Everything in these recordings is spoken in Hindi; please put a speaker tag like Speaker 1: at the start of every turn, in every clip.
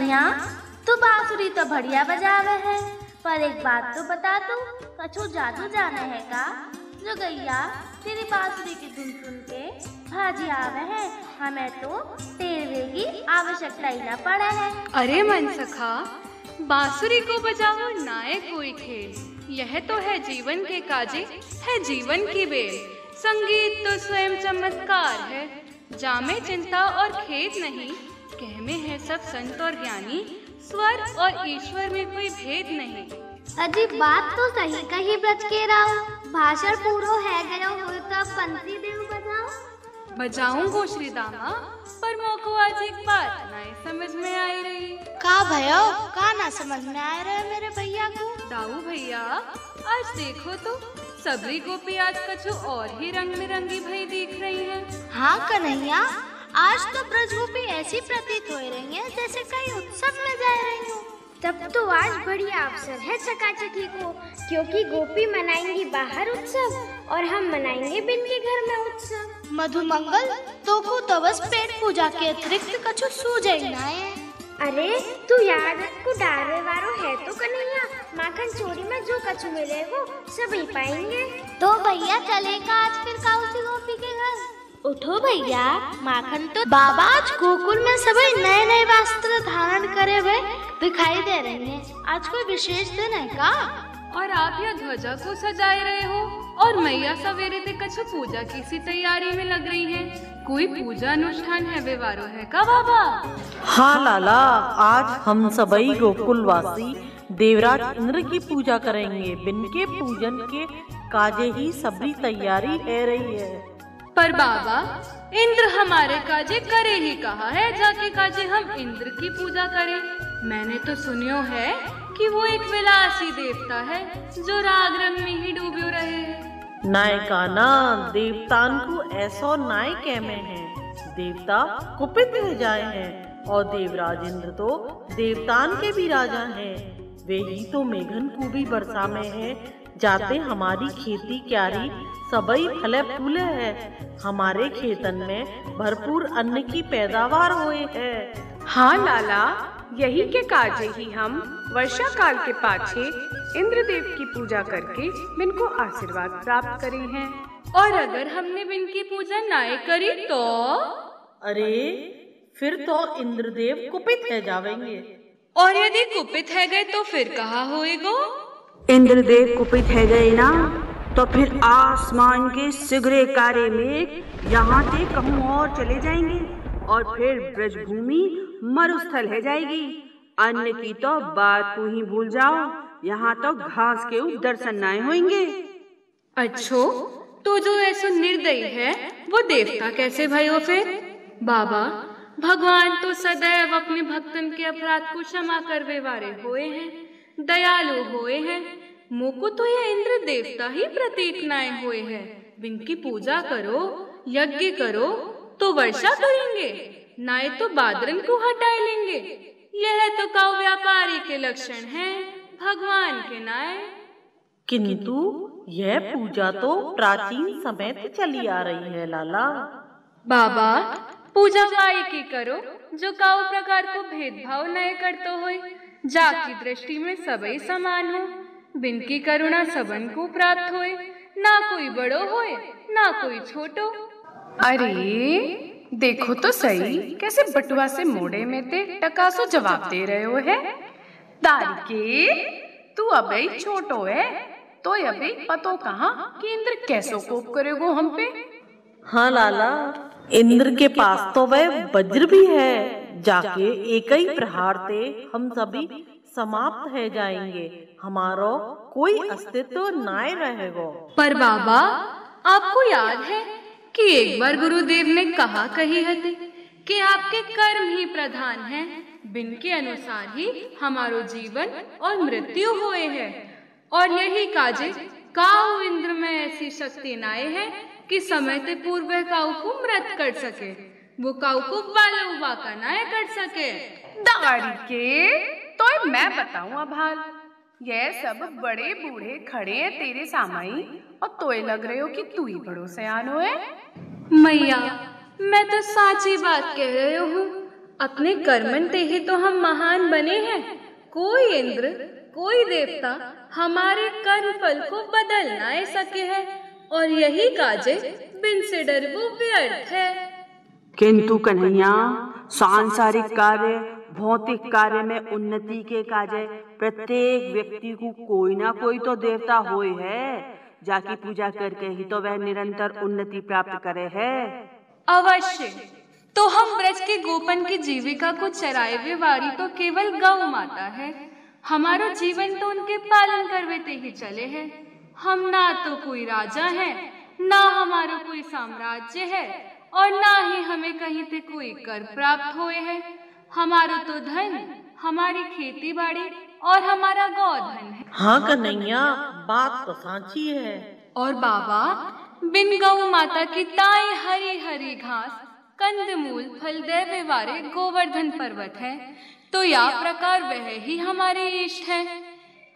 Speaker 1: कन्हैया, तू बांसुरी तो बढ़िया बजावे है, पर एक बात तो बता तू, कछु जादू जाने है का जो गैया तेरी बांसुरी की धुन सुन के भाजी आवे है? हमें तो तेरे की आवश्यकता ही न पड़े है।
Speaker 2: अरे मनसखा, बांसुरी को बजाओ नाए कोई खेल, यह तो है जीवन के काजे, है जीवन की बेल। संगीत तो स्वयं चमत्कार है, जामे चिंता और खेद नहीं, कहमे है सब संत और ज्ञानी, स्वर और ईश्वर में कोई भेद नहीं।
Speaker 3: अजी बात तो सही कही ब्रज के राव, भाषण पूरो है गयो हो तो पंथी देव बजाओ।
Speaker 2: बजाऊंगो श्री दामा, पर मोको आज एक बात नहीं समझ में आई रही।
Speaker 1: का भयो, का ना समझ में आ रहा है मेरे भैया को?
Speaker 2: दाऊ भैया, आज देखो तो सबरी गोपी आज कछु और ही रंग में रंगी भई दिख रही है।
Speaker 1: हाँ कन्हैया, आज तो ब्रज गोपी ऐसी प्रतीत हो रही है जैसे कई उत्सव में जा रही हूँ।
Speaker 3: तब तो आज बढ़िया अवसर है चकाचकी को, क्योंकि गोपी मनाएंगी बाहर उत्सव और हम मनाएंगे बिन के घर में उत्सव।
Speaker 1: मधुमंगल, तो को तो बस पेट पूजा के अतिरिक्त कछु सूझे ही ना है।
Speaker 3: अरे तू याद को डारे वारो है तो कन्हैया, माखन चोरी में जो कछु मिले वो सभी पाएंगे।
Speaker 1: तो भैया चलेगा आज फिर काउसी गोपी के घर? उठो भैया, माखन तो बाबा आज गोकुल में सभी नए नए वस्त्र धारण करे हुए दिखाई दे रहे हैं। आज कोई विशेष दिन है का?
Speaker 2: और आप यह ध्वजा को सजाए रहे हो और मैया सवेरे से कछु पूजा की सी तैयारी में लग रही है। कोई पूजा अनुष्ठान है व्यवहारो है का बाबा?
Speaker 4: हाँ लाला, आज हम सभी गोकुलवासी देवराज इंद्र की पूजा करेंगे। बिन के पूजन के काजे ही सभी तैयारी है रही है।
Speaker 2: पर बाबा, इंद्र हमारे काजे करे ही कहा है, जाके काजे हम इंद्र की पूजा करें। मैंने तो सुनियो है कि वो एक विलासी देवता है जो राग रंग में ही डूबे रहे हैं।
Speaker 4: नायका ना देवतान को ऐसो नाय कहमे हैं, देवता कुपित रह जाए हैं और देवराज इंद्र तो देवतान के भी राजा हैं। वे ही तो मेघन को भी वर्षा में है, जाते हमारी खेती क्यारी सबई फले फूले है। हमारे खेतन में भरपूर अन्न की पैदावार हुए है।
Speaker 5: हाँ लाला, यही के काजे ही हम वर्षा काल के पाछे इंद्रदेव की पूजा करके बिन को आशीर्वाद प्राप्त करे हैं।
Speaker 2: और अगर हमने बिन की पूजा नाय करी तो?
Speaker 4: अरे फिर तो इंद्रदेव कुपित है जावेंगे।
Speaker 2: और यदि कुपित है गए तो फिर कहाँ होएगो?
Speaker 6: इंद्रदेव कुपित है गए ना तो फिर आसमान के सिगरे कारे में यहाँ से कहूँ और चले जाएंगे और फिर ब्रजभूमि मरुस्थल है जाएगी। अन्न की तो बात को ही भूल जाओ, यहाँ तो घास के दर्शन नाए होंगे।
Speaker 2: अच्छो, तो जो ऐसा निर्दयी है वो देवता कैसे भयो फिर? बाबा, भगवान तो सदैव अपने भक्तन के अपराध को क्षमा करवे वाले होए हैं, दयालु होए हैं। मोको तो यह इंद्र देवता ही प्रतीत नाए हुए हैं। बिनकी पूजा करो, यज्ञ करो तो वर्षा करेंगे, नाए तो बादरन को हटाए लेंगे। यह तो काउ व्यापारी के लक्षण हैं, भगवान के नाए।
Speaker 4: किंतु यह पूजा तो प्राचीन समय से चली आ रही है लाला।
Speaker 2: बाबा, पूजा काई की करो जो काउ प्रकार को भेदभाव नए करतो होए, जाकी दृष्टि में सबई समान हो, बिन की करुणा सबन को प्राप्त होए, ना कोई बड़ो होए ना कोई छोटो।
Speaker 5: अरे देखो तो सही, कैसे बटुआ से मोड़े में ते टकासो जवाब दे रहे हो है। तारिके, तू अबे छोटो है तो अबे पतो कहाँ कि इंद्र कैसो कोप करेगो हम पे।
Speaker 4: हाँ लाला, इंद्र के पास तो वह वज्र भी है, जाके एक ही प्रहार से हम सभी समाप्त है जाएंगे, हमारो कोई अस्तित्व नाय रहेगो।
Speaker 2: पर बाबा, आपको याद है कि एक बार गुरुदेव ने कहा कही है कि आपके कर्म ही प्रधान हैं, बिन के अनुसार ही हमारो जीवन और मृत्यु हुए है। और यही काजे काउ इंद्र में ऐसी शक्ति नाय है कि समय से पूर्व काउ को मृत कर सके, वो काउ को बालुवा का नाय कर सके।
Speaker 5: दाड़ी के तो मैं बताऊं अभाल, ये सब बड़े बूढ़े खड़े हैं तेरे सामने और तोय लग रहे हो कि तू ही बड़ो सयानो है।
Speaker 2: मैया, मैं तो साची बात कह रही हूँ। अपने कर्मन ते ही तो हम महान बने हैं। कोई इंद्र, कोई देवता हमारे कर्म फल को बदल ना सके है, और यही काजे बिन से डर वो व्यर्थ है।
Speaker 6: किंतु कन्हैया, सांसारिक कार्य, भौतिक कार्य में उन्नति के काजे प्रत्येक व्यक्ति को कोई ना कोई तो देवता होए है, जाकी पूजा करके ही तो वह निरंतर उन्नति प्राप्त करे है।
Speaker 2: अवश्य, तो हम ब्रज के गोपन की जीविका को चराए हुए वारी तो केवल गौ माता है। हमारा जीवन तो उनके पालन करवेते ही चले हैं। हम ना तो कोई राजा हैं, ना हमारा कोई साम्राज्य है, और ना ही हमें कहीं से कोई कर प्राप्त हुए है। हमारा तो धन हमारी खेती बाड़ी और हमारा गौधन है।
Speaker 4: हाँ कन्हैया, बात तो सांची है।
Speaker 2: और बाबा, बिन गौ माता की ताई हरी हरी घास, कंदमूल, फल देवे वारे गोवर्धन पर्वत है, तो या प्रकार वह ही हमारे इष्ट है।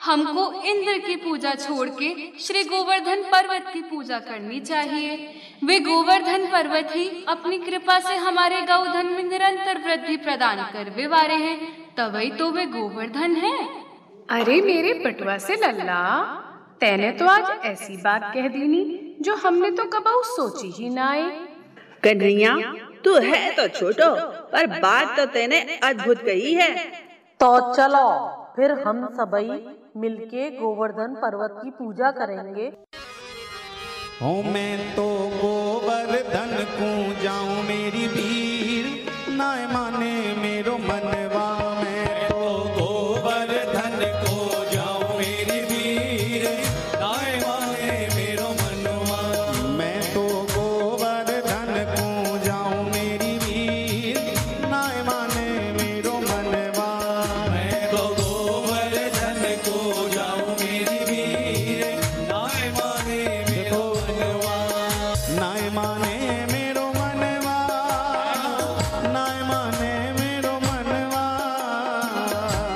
Speaker 2: हमको इंद्र की पूजा छोड़ के श्री गोवर्धन पर्वत की पूजा करनी चाहिए। वे गोवर्धन पर्वत ही अपनी कृपा से हमारे गौधन में निरंतर वृद्धि प्रदान करवे वाले हैं, तभी तो वे गोवर्धन हैं।
Speaker 5: अरे मेरे बटुआ से लल्ला, तैने तो आज ऐसी बात कह दी नी जो हमने तो कबहू सोची ही ना आए।
Speaker 6: कन्हैया, तू है तो छोटो, पर बात तो तैने अद्भुत कही है।
Speaker 4: तो चलो फिर हम सबई मिलके गोवर्धन पर्वत की पूजा करेंगे।
Speaker 7: हो मैं तो गोवर्धन को जाऊं मेरी भीड़, ना माने मेरो मनवा। मैं तो गोवर्धन को जाऊं मेरी भीड़, ना माने मेरो मनवा। मैं तो गोवर्धन को जाऊं मेरी भीड़, ना माने मेरो मनवा। मैं तो गोवर्धन को जाऊं मेरी भीड़, ना माने मेरो मनवा। ना माने मेरो मनवा, ना माने मेरो मनवा,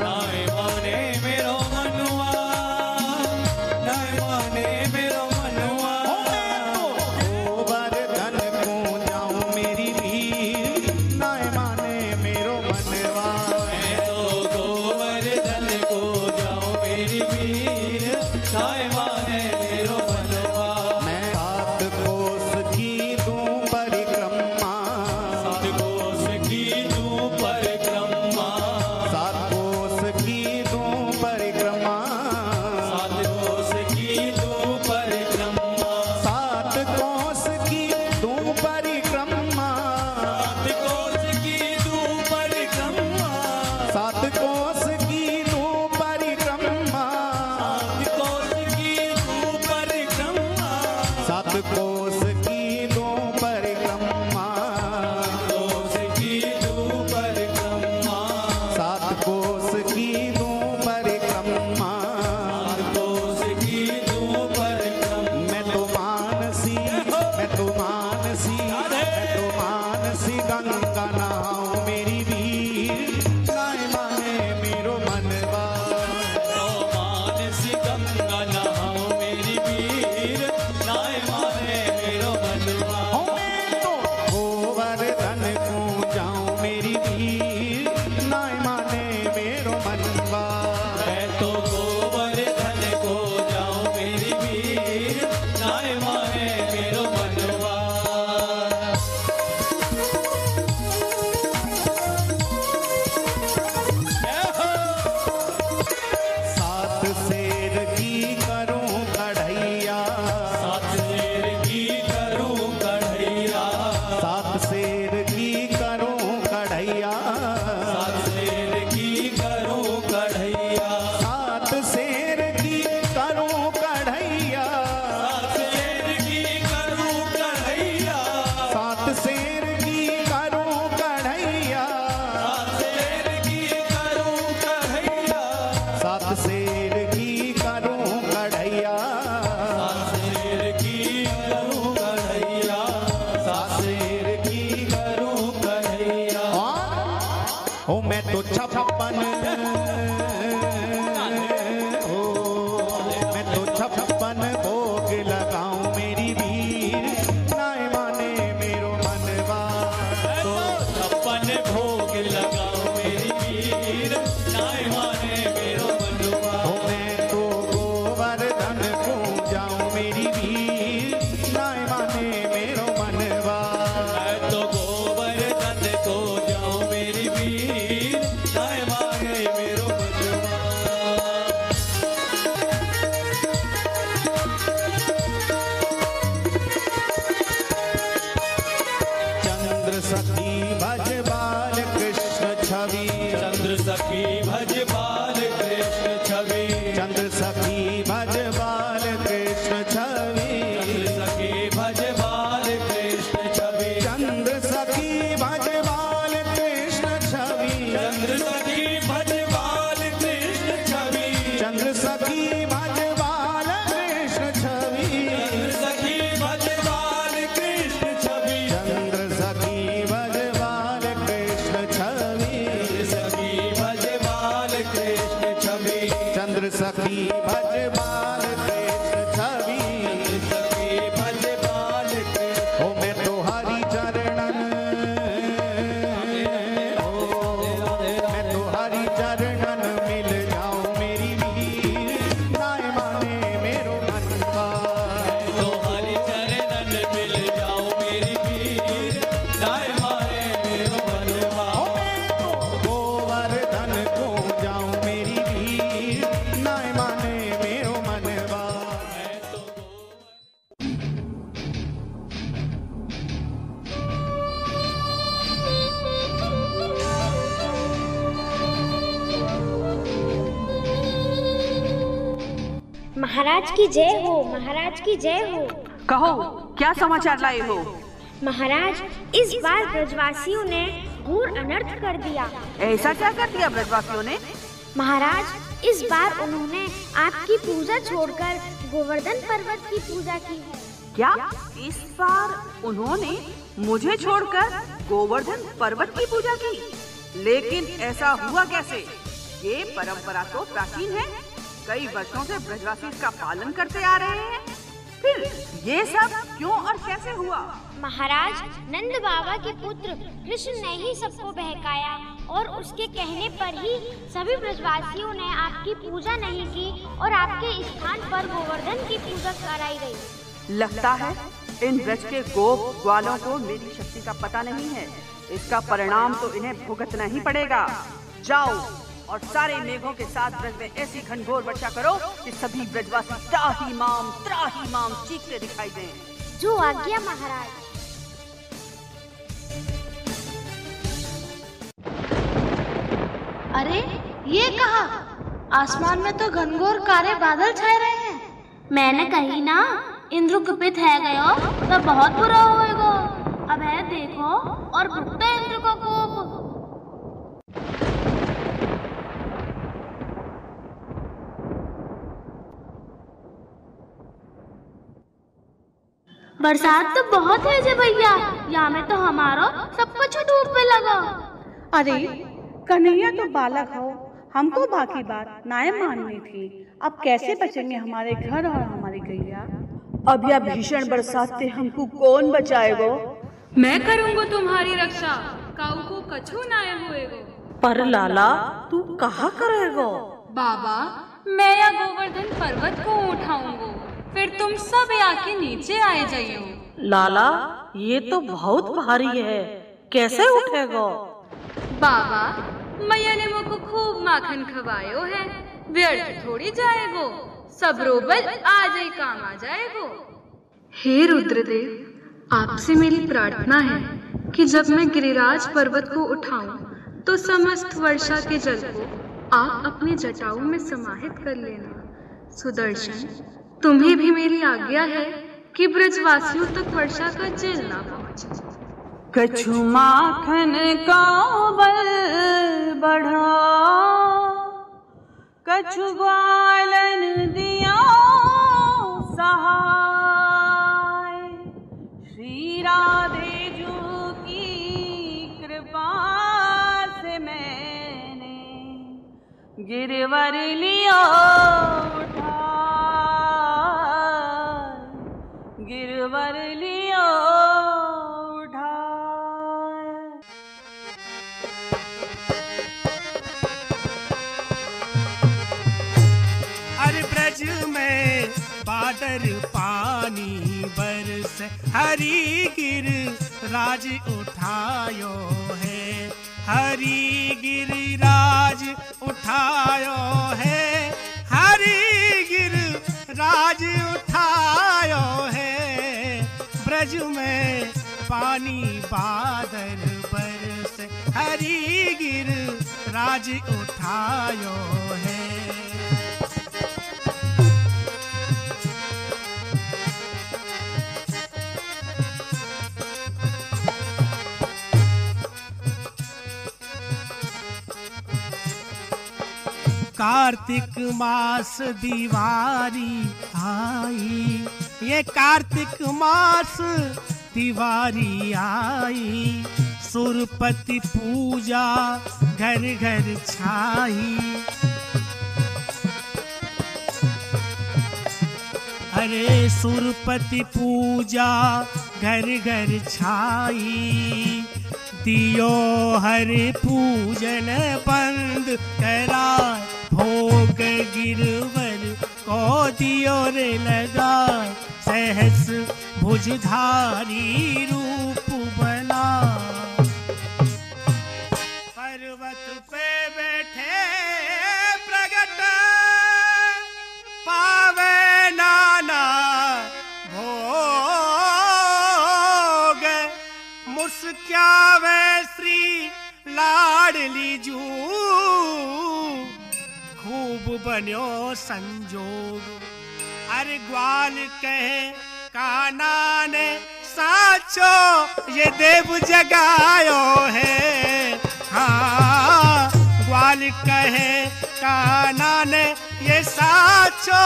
Speaker 7: ना माने मेरो मनवा, ना माने मेरो मनवा। गोवर्धन को जाऊं मेरी भीड़, ना माने मेरो मनवा। मैं तो गोवर्धन को जाऊं मेरी भीड़, ना माने मेरो मनवा। मैं सात कोस की दूं परिक्रमा, सात कोस की दूं परिक्रमा, सात कोस की दूं परिक्रमा, सात कोस की दूं परिक्रमा, सात कोस की दूं परिक्रमा, सात कोस की दूं परिक्रमा, सात कोस की दूं परिक्रमा, सात कोस की दूं परिक्रमा, सात कोस की दूं परिक्रमा, सात कोस की दूं परिक्रमा। मैं तो मानसी, मैं तो मानसी, मैं तो मानसी गंगा नहाऊं मेरी भीड़, ना माने मेरो मनवा। तो मानसी गंगा नहाऊं मेरी भीड़, ना माने मेरो मनवा। मैं तो गोवर्धन को जाऊं मेरी भीड़, ना माने मेरो मनवा। मैं तो गोवर्धन को जाऊं मेरी भीड़, ना माने मेरो मनवा। सात शेर की करूं कढ़ैया, सात शेर की करूं कढ़ैया, सात शेर की करूं कढ़ैया, सात शेर की करूं कढ़ैया, सात शेर की करूं कढ़ैया, सात शेर की करूं कढ़ैया, सात शेर की करूं कढ़ैया, सात शेर की करूं कढ़ैया, सात शेर की करूं कढ़ैया, सात शेर की करूं कढ़ैया, सात शेर की करूं कढ़ैया। ओ मैं तो छप्पन, ओ मैं तो छप्पन भोग लगाऊं मेरी भीड़, ना माने मेरो मनवा। तो छप्पन भोग सखी भज बाल कृष्ण छवि,
Speaker 8: चंद्र सखी भज बाल कृष्ण छवि,
Speaker 7: चंद्र सखी भज बाल कृष्ण छवि,
Speaker 8: चंद्र सखी भज बाल कृष्ण छवि,
Speaker 7: चंद्र सखी भज बाल कृष्ण छवि,
Speaker 8: चंद्र सखी भज बाल कृष्ण छवि,
Speaker 7: चंद्र सखी भज बाल कृष्ण छवि,
Speaker 8: चंद्र सखी भज बाल कृष्ण छवि,
Speaker 7: चंद्र सखी भज बाल कृष्ण छवि,
Speaker 8: सखी भज बाल कृष्ण छवि,
Speaker 7: चंद्र सखी भज बाल कृष्ण छवि,
Speaker 8: सखी भज बाल कृष्ण।
Speaker 7: ओ मैं तो हरि चरणन, मैं तो हरि चरणन मिल जाऊं मेरी वीर, नाय माने मेरो मन का,
Speaker 8: तो हरि चरणन मिल जाओ मेरी वीर, नाय मारे मेरो मनवा।
Speaker 7: ओ मैं तो गोवर्धन को जाऊं मेरी वीर, नाय माने मेरो मनवा।
Speaker 3: महाराज की जय हो, महाराज की जय हो।
Speaker 6: कहो क्या समाचार लाए हो?
Speaker 3: महाराज, इस बार ब्रजवासियों ने घोर अनर्थ कर दिया।
Speaker 6: ऐसा क्या कर दिया ब्रजवासियों ने?
Speaker 3: महाराज, इस बार उन्होंने आपकी पूजा छोड़कर गोवर्धन पर्वत की पूजा की है।
Speaker 6: क्या इस बार उन्होंने मुझे छोड़कर गोवर्धन पर्वत की पूजा की? लेकिन ऐसा हुआ कैसे? ये परंपरा तो प्राचीन है, कई वर्षों से ब्रजवासी इसका पालन करते आ रहे हैं। फिर ये सब क्यों और कैसे हुआ?
Speaker 3: महाराज, नंद बाबा के पुत्र कृष्ण ने ही सबको बहकाया और उसके कहने पर ही सभी ब्रजवासियों ने आपकी पूजा नहीं की और आपके स्थान पर गोवर्धन की पूजा कराई गई।
Speaker 6: लगता है इन ब्रज के गोप ग्वालों को मेरी शक्ति का पता नहीं है। इसका परिणाम तो इन्हें भुगतना ही पड़ेगा। जाओ और सारे मेघों के साथ ब्रज में ऐसी घनघोर वर्षा करो कि सभी ब्रजवासी त्राही माम चीखते दिखाई दें।
Speaker 3: जो आज्ञा महाराज।
Speaker 1: अरे ये कहा? आसमान में तो घनघोर काले बादल छाए रहे हैं। मैंने कही ना, इंद्र कुपित है गयो तो बहुत बुरा होएगा। अब है देखो और भुगता इंद्र का कोप। बरसात तो बहुत है जे भैया, यहाँ में तो हमारो सब कुछ डूबने लगा।
Speaker 9: अरे कन्हैया तो बालक हो, हमको बाकी बात नाय माननी थी। अब कैसे बचेंगे हमारे घर और हमारी गैया?
Speaker 6: अब यह भीषण बरसात से हमको कौन बचाएगा?
Speaker 2: मैं करूँगा तुम्हारी रक्षा, काऊ को कछु नाय होएगो।
Speaker 4: पर लाला तू कहाँ करेगा?
Speaker 2: बाबा, मैं या गोवर्धन पर्वत को उठाऊंगा, फिर तुम सब आके नीचे आए जाइयो।
Speaker 4: लाला ये तो बहुत भारी है, कैसे उठेगा?
Speaker 2: बाबा, मैया ने मुझको खूब माखन खवायो है, व्यर्थ थोड़ी जाएगो, सब रोबल आज ही काम आ जाएगो। हे रुद्रदेव, आपसे मेरी प्रार्थना है कि जब मैं गिरिराज पर्वत को उठाऊं तो समस्त वर्षा के जल को आप अपनी जटाओं में समाहित कर लेना। सुदर्शन, तुम्हें भी मेरी आज्ञा है कि ब्रजवासियों तक वर्षा का जल ना पहुंचे।
Speaker 6: कछु माखन का बल बढ़ा, कछु ग्वालन दिया सहाय, श्री राधे जू की कृपा से मैंने गिरवर लिया उठा, गिरवर लिया उठा।
Speaker 10: अरे ब्रज में बादल पानी बरस, हरि गिर राज उठायो है, हरि गिरिराज उठायो है, हरि गिर राज उठायो है। ब्रज में पानी बादल बरस हरि गिर राज उठायो है। कार्तिक मास दिवारी आई, ये कार्तिक मास दिवारी आई, सुरपति पूजा घर घर छाई। अरे सुरपति पूजा घर घर छाई, दियो हर पूजन बंद करा, भोग गिरवर को दियो रे लगा, सहस भुजधारी रूप बना। पर्वत पे बैठे प्रगट पावे नाना भोग, मुस्क्यावे श्री लाडली जू, खूब बन्यो संजोग। अरे ग्वाल कहे काना ने साचो ये देव जगायो है। हाँ ग्वाल कहे काना ने ये साचो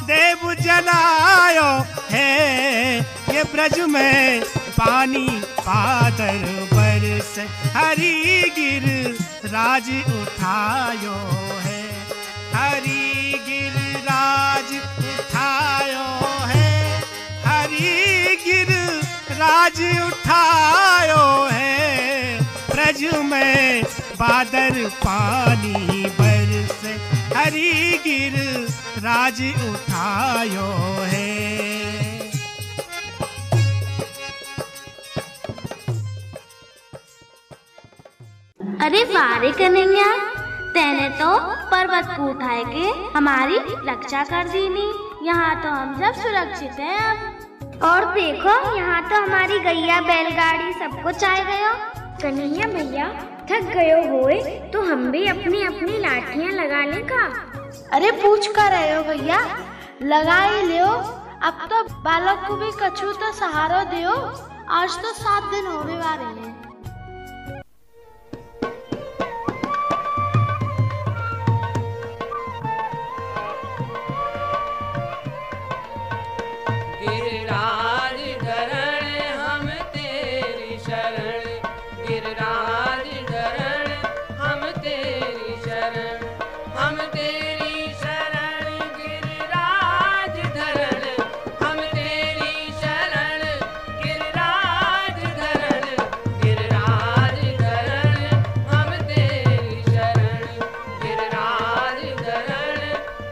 Speaker 10: देव जलायो है। ये ब्रज में पानी बादल बरस हरि गिर राज उठायो है। हरि गिर राज उठायो है, हरि गिर राज उठायो है। ब्रज में बादल पानी बरस हरि गिर राज उठायो है।
Speaker 1: अरे वारे कन्हैया, तैने तो पर्वत को उठाए के हमारी रक्षा कर दी नी। यहाँ तो हम सब सुरक्षित हैं अब।
Speaker 3: और देखो यहाँ तो हमारी गैया बैलगाड़ी सब कुछ आ गयो। कन्हैया भैया थक गयो होए तो हम भी अपनी अपनी लाठियाँ लगा ले का।
Speaker 1: अरे पूछ कर रहे हो भैया, लगा ही लियो। अब तो बालक को भी कछु तो सहारा दियो। आज तो 7 दिन होने वाले हैं।
Speaker 8: गिरिराज धरण हम तेरी शरण, गिरिराज धरण हम तेरी शरण, हम तेरी शरण गिरिराज धरण, हम तेरी शरण गिरिराज धरण, गिरिराज धरण हम तेरी शरण, गिरिराज धरण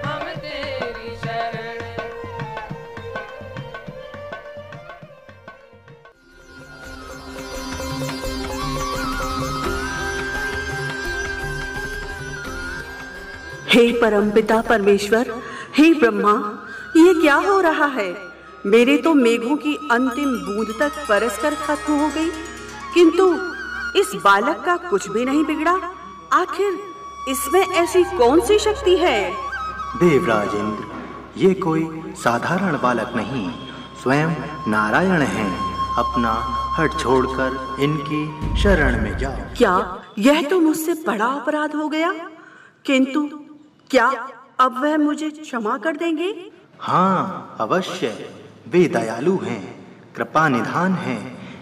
Speaker 8: हम तेरी शरण।
Speaker 6: हे परमपिता परमेश्वर, हे ब्रह्मा, ये क्या हो रहा है? मेरे तो मेघों की अंतिम बूंद तक बरसकर खत्म हो गई, किंतु इस बालक का कुछ भी नहीं बिगड़ा। आखिर इसमें ऐसी कौन सी शक्ति है?
Speaker 11: देवराज इंद्र, ये कोई साधारण बालक नहीं, स्वयं नारायण हैं। अपना हट छोड़कर इनकी शरण में जाओ।
Speaker 6: क्या यह तो मुझसे बड़ा अपराध हो गया? किंतु क्या अब वह मुझे क्षमा कर देंगे?
Speaker 11: हाँ अवश्य, वे दयालु हैं, कृपा निधान हैं।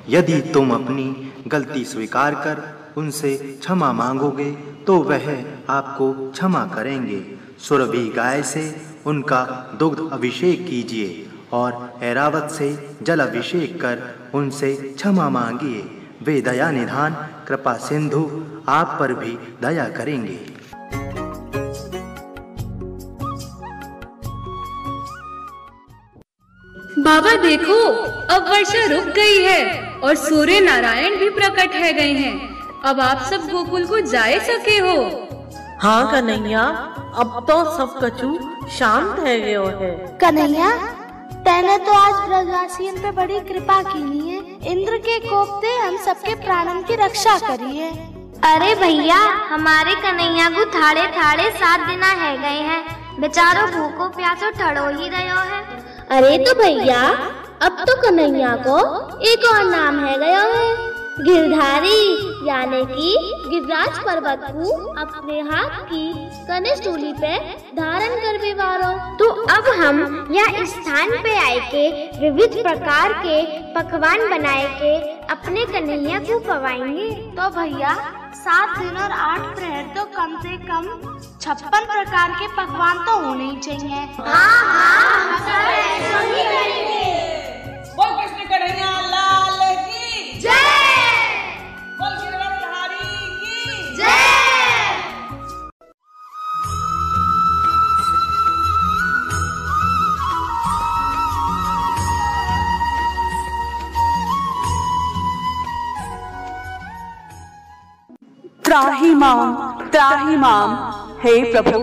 Speaker 11: यदि तुम अपनी गलती स्वीकार कर उनसे क्षमा मांगोगे तो वह आपको क्षमा करेंगे। सुरभि गाय से उनका दुग्ध अभिषेक कीजिए और ऐरावत से जल अभिषेक कर उनसे क्षमा मांगिए। वे दया निधान कृपा सिंधु आप पर भी दया करेंगे।
Speaker 2: बाबा देखो, अब वर्षा रुक गई है और सूर्य नारायण भी प्रकट है गए हैं। अब आप सब गोकुल को जा सके हो।
Speaker 4: हाँ कन्हैया, अब तो सब कछु शांत है गयो है।
Speaker 1: कन्हैया, तैने तो आज ब्रजवासियों पे बड़ी कृपा की है। इंद्र के कोप से हम सबके प्राणन की रक्षा करिए।
Speaker 3: अरे भैया, हमारे कन्हैया को थाड़े थाड़े 7 दिन है गए हैं, बेचारो भूखो प्यासो ठड़ो ही रहो है।
Speaker 1: अरे तो भैया, अब तो कन्हैया को एक और नाम है गया है, गिरधारी, यानी कि गिरिराज पर्वत को अपने हाथ की कनिष्ठ उंगली पे धारण कर बेवारो।
Speaker 3: तो अब हम यह स्थान पे आए के विविध प्रकार के पकवान बनाए के अपने कन्हैया को पवाएंगे।
Speaker 1: तो भैया 7 दिन और 8 प्रहर तो कम से कम 56 प्रकार के पकवान तो होने ही चाहिए।
Speaker 3: हम सब ऐसा ही करेंगे।
Speaker 12: बोल कृष्ण कन्हैया लाल की
Speaker 3: जय।
Speaker 12: बोल गिरधारी की
Speaker 3: जय।
Speaker 6: त्राही माम, हे प्रभु,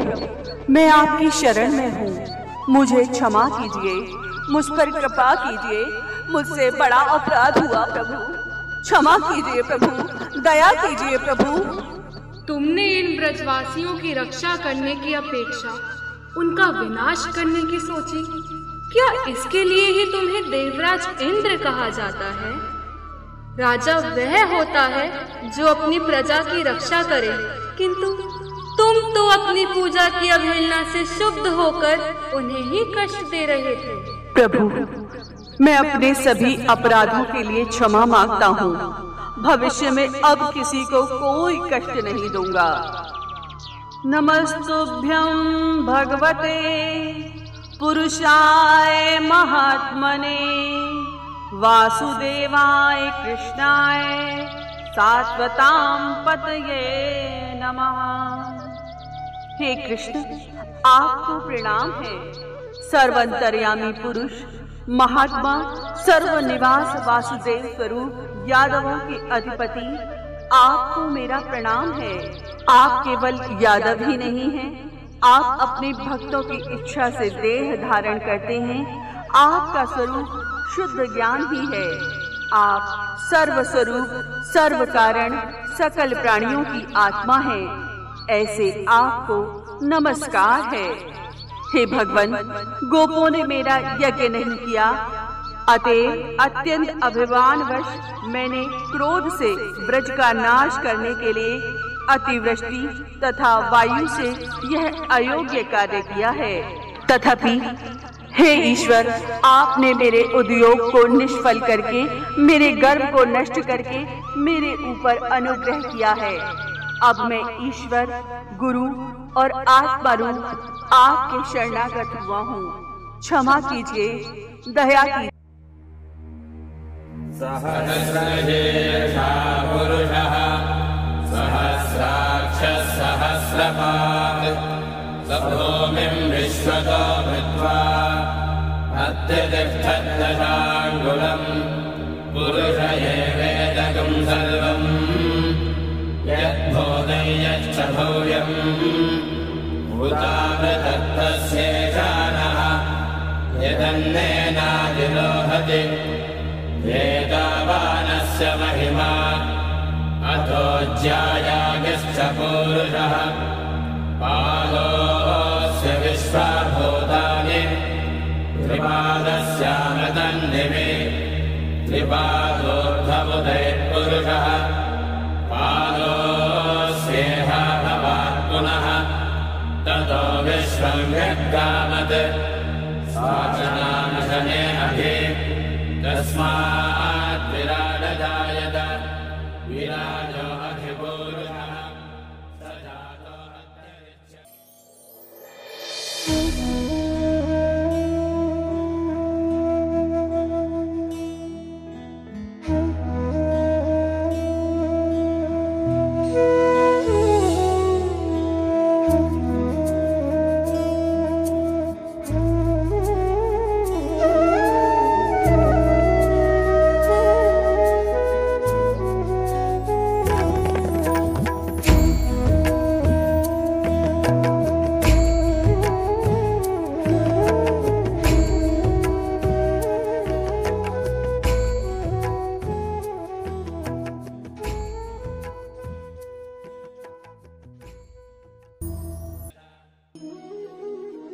Speaker 6: मैं आपकी शरण में हूँ, मुझे क्षमा कीजिए, मुझ पर कृपा कीजिए, मुझसे बड़ा अपराध हुआ प्रभु, क्षमा कीजिए प्रभु, दया कीजिए प्रभु।
Speaker 2: तुमने इन ब्रजवासियों की रक्षा करने की अपेक्षा उनका विनाश करने की सोची। क्या इसके लिए ही तुम्हें देवराज इंद्र कहा जाता है? राजा वह होता है जो अपनी प्रजा की रक्षा करे, किंतु तुम तो अपनी पूजा की अवहेलना से शुद्ध होकर उन्हें ही कष्ट दे रहे थे।
Speaker 6: प्रभु, मैं अपने सभी अपराधों के लिए क्षमा मांगता हूँ, भविष्य में अब किसी को कोई कष्ट नहीं दूंगा। नमस्तुभ्यं भगवते पुरुषाय महात्मने वासुदेवाय कृष्णाय सात्वतां पतये नमः। हे कृष्ण, आपको प्रणाम है। सर्वंतर्यामी पुरुष, महात्मा, सर्वनिवास वासुदेव स्वरूप यादवों के अधिपति, आपको मेरा प्रणाम है। आप केवल यादव ही नहीं हैं, आप अपने भक्तों की इच्छा से देह धारण करते हैं। आपका स्वरूप शुद्ध ज्ञान ही है। आप सर्व स्वरूप, सर्व कारण, सकल प्राणियों की आत्मा हैं। ऐसे आपको नमस्कार है। हे भगवान, गोपों ने मेरा यज्ञ नहीं किया, अतएव अत्यंत अभिमानवश मैंने क्रोध से ब्रज का नाश करने के लिए अतिवृष्टि तथा वायु से यह अयोग्य कार्य किया है। तथापि हे ईश्वर, आपने मेरे उद्योग को निष्फल करके, मेरे गर्व को नष्ट करके मेरे ऊपर अनुग्रह किया है। अब मैं ईश्वर, गुरु और आत्मा रूप आपके शरणागत हुआ हूँ। क्षमा कीजिए, दया कीजिए।
Speaker 8: सहस्रशीर्षा पुरुषः सहस्राक्षः सहस्रपात् सभूमिं विश्वतो भूत्वा अत्यतिष्ठद्दशाङ्गुलम् पुरुष एवेदकं सर्वम् यद्बोधयश्च भव्यम् भूतावृतत्तस्येषानः यदन्नेनादिलोहति एतावानस्य महिमा अतो ज्यायागश्च पुरुषः पादोऽस्य विश्वभूतानि त्रिपादस्यामृतन्निमे त्रिपादोऽर्धबुधैर्पुरुषः पादोऽस्येह भवात् पुनः ततो विश्वं यद्गामत् साचनानशने अभि तस्मात् विराड जायत विराजो अधिपुरुषः स जातो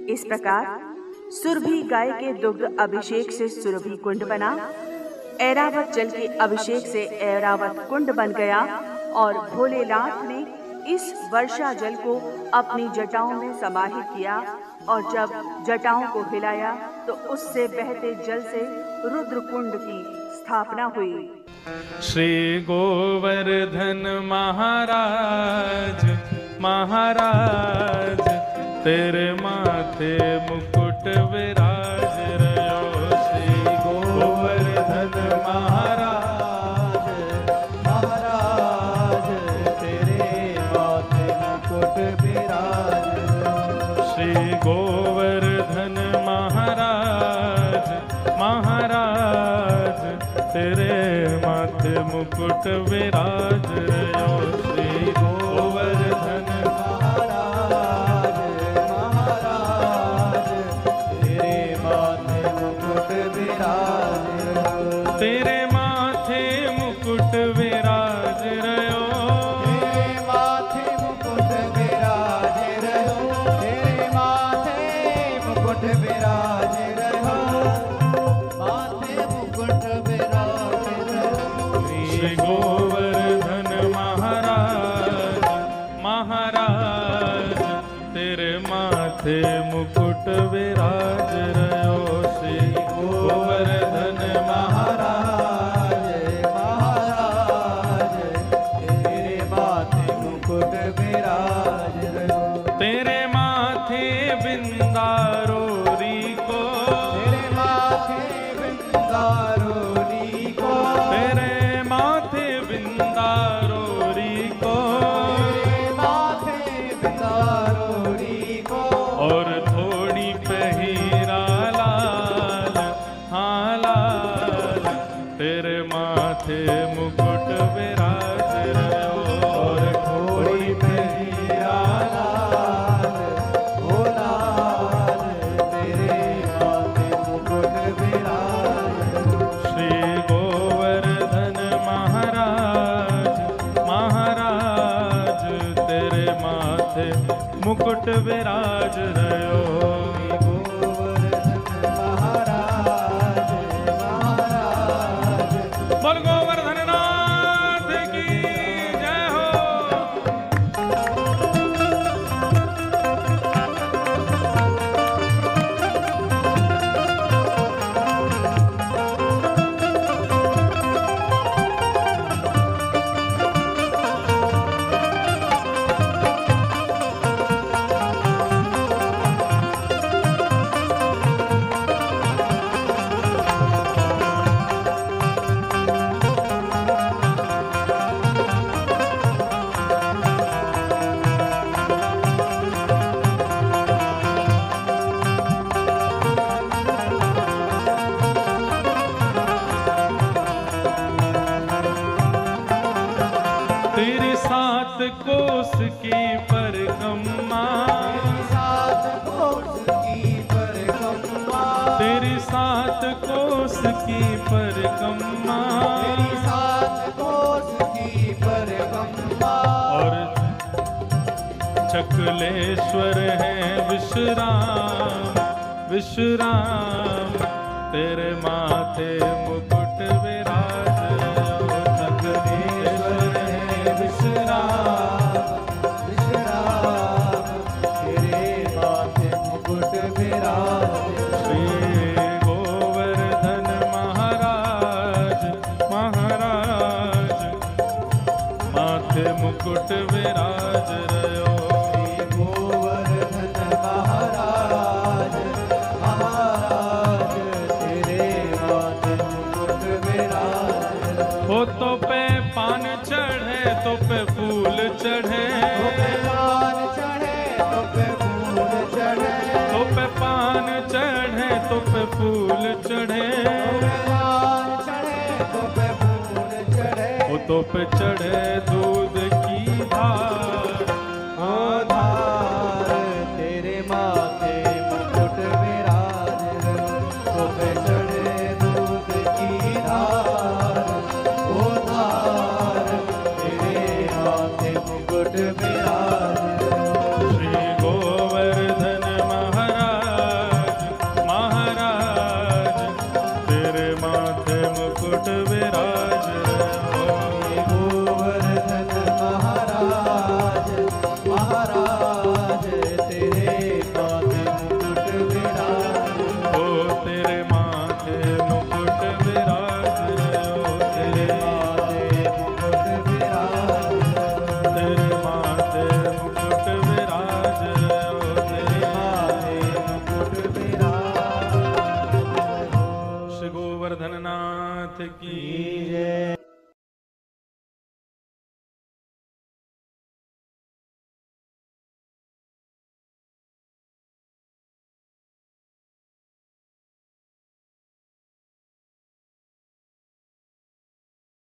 Speaker 6: इस प्रकार सुरभि गाय के दुग्ध अभिषेक से सुरभि कुंड बना, ऐरावत जल के अभिषेक से ऐरावत कुंड बन गया और भोलेनाथ ने इस वर्षा जल को अपनी जटाओं में समाहित किया और जब जटाओं को हिलाया तो उससे बहते जल से रुद्र कुंड की स्थापना हुई।
Speaker 13: श्री गोवर्धन महाराज महाराज तेरे माथे मुकुट विराज रहो। श्री गोवर्धन महाराज महाराज तेरे माथे मुकुट विराज रहो। श्री गोवर्धन महाराज महाराज तेरे माथे मुकुट विराज रहो। श्री गोवर्धन तेरे माथे मुकुट विराज रहो। तेरे माथे मुकुट विराज रहो। तेरे माथे मुकुट विराज रहो। माथे मुकुट विराज रहो। श्री गोवर्धन महाराज महाराज तेरे माथे मुकुट विराज रहो। श्री गोवर्धन महाराज महाराज तेरे माथे मुकुट विराज रहो। तेरे माथे बिंदारोरी को। तेरे माथे बिंदारोरी को। तेरे माथे बिंदारोरी को। तेरे माथे बिंदारोरी को। और थोड़ी पहिरा लाल हाँ लाल तेरे माथे मुकुट विराज रहो। और थोड़ी पहिरा लाल ओ लाल तेरे माथे मुकुट विराज रहो। श्री गोवर्धन महाराज महाराज तेरे माथे मुकुट विराज रहो। बोल गोवर्धन नाथ की जय हो। तेरे सात कोस की परिक्रमा। तेरी सात कोस की परिक्रमा। तेरी सात कोस की परिक्रमा। तेरी सात कोस की परिक्रमा। और चकलेश्वर है विश्राम विश्राम तेरे माथे मुकुट विराज रहो। चकलेश्वर है विश्राम विश्राम तेरे माथे मुकुट विराज। श्री गोवर्धन महाराज महाराज माथे मुकुट विराज रहो। श्री गोवर्धन महाराज महाराज तेरे माथे मुकुट विराज रहो। हो तो पे पान चढ़े तो पे फूल चढ़े। तो पे पान चढ़े तो पे फूल चढ़े। तो पे पान चढ़े तो पे फूल चढ़े। तो पे पान चढ़े तो पे फूल चढ़े। तो पे चढ़े दूध की धार